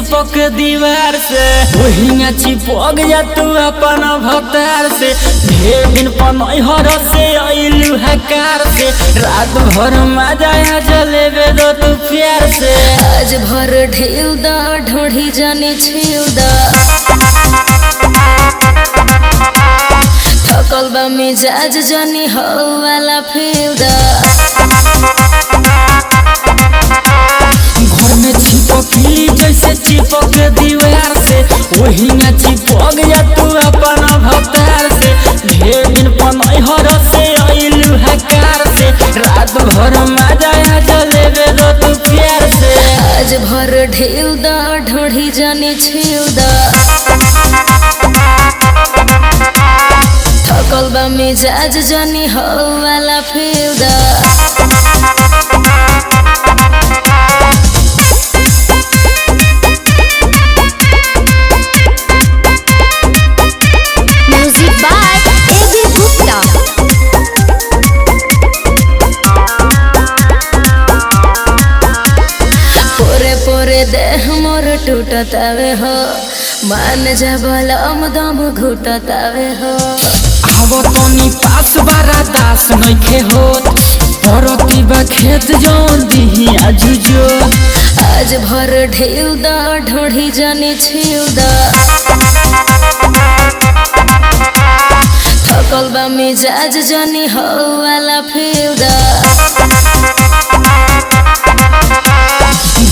चिपक दीवार से वही में चिपक जा तू अपन भतार से। ढेर दिन पनहर से अइलू हकार से रात भर मजा जलेबे दो तू प्यार से। आज भर ढेउ दा ढोढ़ी जाने छिउ दा थकल बा मिजाज जानी हो वाला फेउ दा। घर में चिपकली जैसे चिपक दीवार से वही में चिपक जा तू अपन भतार से। ढेर दिन पनहर से अइलू हकार से रात भर मजा जलेबे दो तू प्यार से। आज भर ढेउ दा ढोढ़ी जाने छिउ दा थकल बा मिजाज जानी हो वाला फेउ दा। देह मोर टूटतावे हो मान जा बलम दम घुटतावे हो। आवो तनी पास बारा दास नइखे होत परती बा खेत जौन दिही आजुजो। आज भर ढेउ दा ढोढ़ी जाने छिउ दा थकल बा मिजाज जानी हो वाला फेउ दा।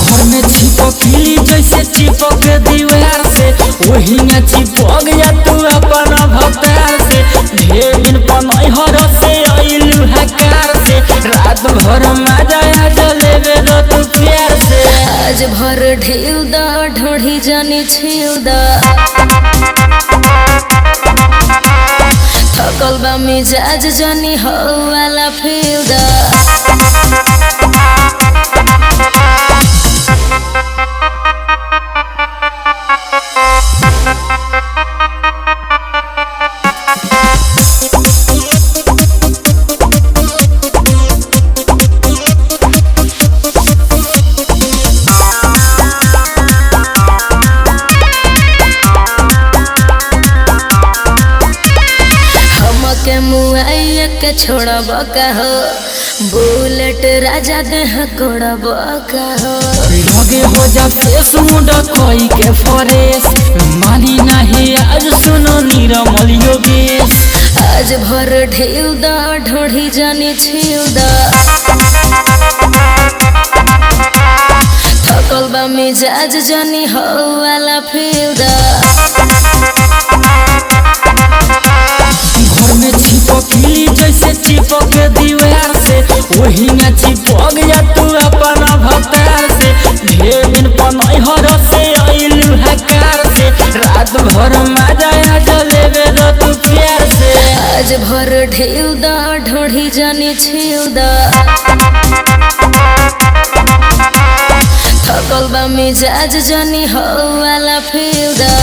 घर में चिपकली जैसे चिपक दीवार से वही में चिपक जा तू अपन भतार से। ढेर दिन पनहर से अइलू हकार से रात भर मजा जलेबे दो तू प्यार से। आज भर ढेउ दा ढोढ़ी जाने छिउ दा थकल बा मिजाज जानी हो वाला फेउ दा। के मुआइया के छोड़ब का हो बुलेट राजा देह कोड़ब का हो। लगे हो जा फेस मुंडा कोई के फरेस मानी नहीं आज सुनो निरमल योगेश। आज भर ढेउ दा ढोढ़ी जाने छिउ दा थकल बा मिजाज जानी हो वाला फेउ दा। घर में चिपकली जैसे चिपक दीवार से वही में चिपक जा तू अपन भतार से। ढेर दिन पनहर से अइलू हकार से रात भर मजा जलेबे दो तू प्यार से। आज भर ढेउ दा ढोढ़ी जाने छिउ दा थकल बा मिजाज जानी हो वाला फेउ दा।